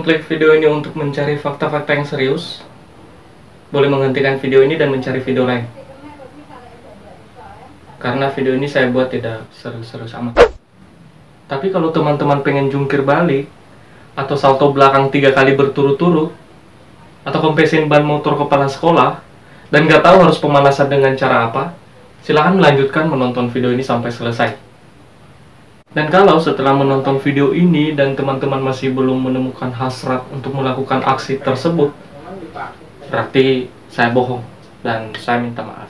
mengklik video ini untuk mencari fakta-fakta yang serius, boleh menghentikan video ini dan mencari video lain. Karena video ini saya buat tidak serius-serius amat. Tapi kalau teman-teman pengen jungkir balik, atau salto belakang 3 kali berturut-turut, atau kempesin ban motor kepala sekolah, dan nggak tahu harus pemanasan dengan cara apa, silahkan melanjutkan menonton video ini sampai selesai. Dan kalau setelah menonton video ini dan teman-teman masih belum menemukan hasrat untuk melakukan aksi tersebut, berarti saya bohong dan saya minta maaf.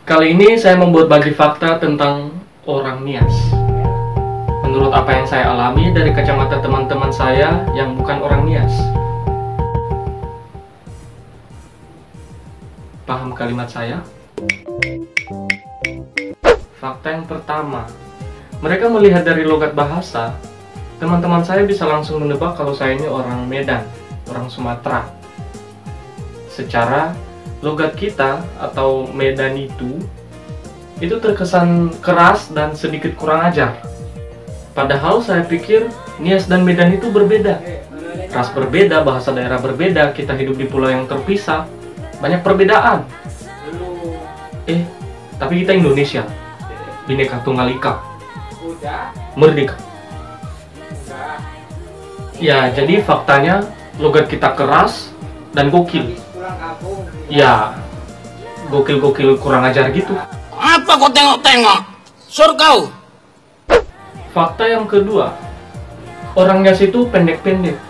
Kali ini saya membuat bagi fakta tentang orang Nias. Menurut apa yang saya alami dari kacamata teman-teman saya yang bukan orang Nias. Paham kalimat saya? Fakta yang pertama, mereka melihat dari logat bahasa, teman-teman saya bisa langsung menebak kalau saya ini orang Medan, orang Sumatera. Secara logat kita atau Medan itu terkesan keras dan sedikit kurang ajar. Padahal saya pikir Nias dan Medan itu berbeda. Ras berbeda, bahasa daerah berbeda, kita hidup di pulau yang terpisah, banyak perbedaan. Tapi kita Indonesia. Bhinneka Tunggal Ika, merdeka. Ya, jadi faktanya logat kita keras dan gokil. Ya, gokil-gokil kurang ajar gitu. Apa kau tengok-tengok? Sur kau. Fakta yang kedua, orang Nias itu pendek-pendek.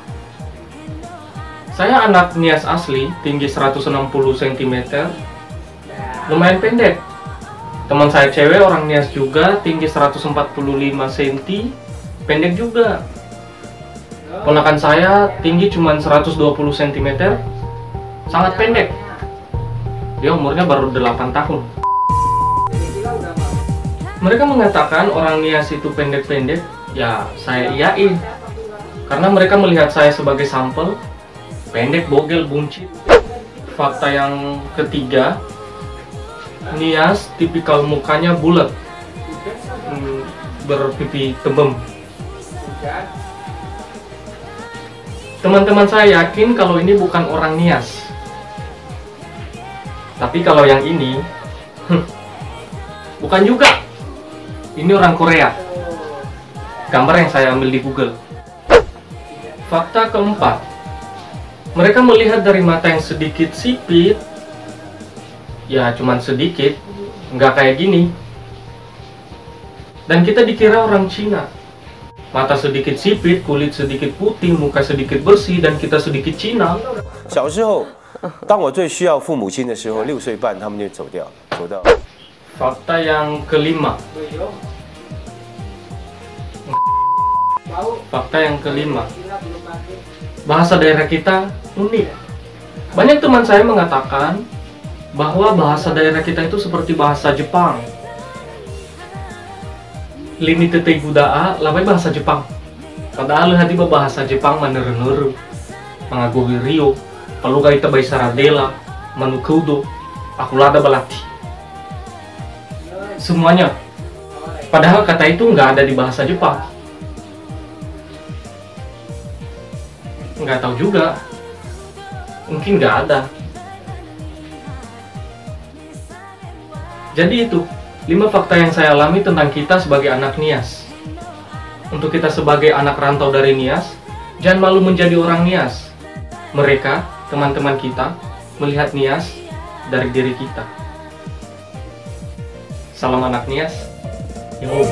Saya anak Nias asli, tinggi 160 cm, lumayan pendek. Teman saya cewek orang Nias juga, tinggi 145 cm, pendek juga. Ponakan saya tinggi cuma 120 cm, sangat pendek. Dia umurnya baru 8 tahun. Mereka mengatakan orang Nias itu pendek-pendek, ya saya iyain. Karena mereka melihat saya sebagai sampel, pendek, bogel, buncit. Fakta yang ketiga, Nias tipikal mukanya bulat, berpipi tebem. Teman-teman saya yakin kalau ini bukan orang Nias. Tapi kalau yang ini, bukan juga. Ini orang Korea. Gambar yang saya ambil di Google. Fakta keempat, mereka melihat dari mata yang sedikit sipit. Ya, cuman sedikit, nggak kayak gini. Dan kita dikira orang Cina. Mata sedikit sipit, kulit sedikit putih, muka sedikit bersih, dan kita sedikit Cina. 小时候，当我最需要父母亲的时候，6岁半他们就走掉，走到。 Fakta yang kelima. Fakta yang kelima. Bahasa daerah kita unik. Banyak teman saya mengatakan bahwa bahasa daerah kita itu seperti bahasa Jepang. Lini tetei budaa labai bahasa Jepang. Padahal hati bahasa Jepang maneru-neru, mangaguri rio, paluga ita bai saradela, manukudo, akulada balati. Semuanya. Padahal kata itu nggak ada di bahasa Jepang. Nggak tahu juga. Mungkin nggak ada. Jadi itu 5 fakta yang saya alami tentang kita sebagai anak Nias. Untuk kita sebagai anak rantau dari Nias, jangan malu menjadi orang Nias. Mereka, teman-teman kita, melihat Nias dari diri kita. Salam anak Nias. Yo.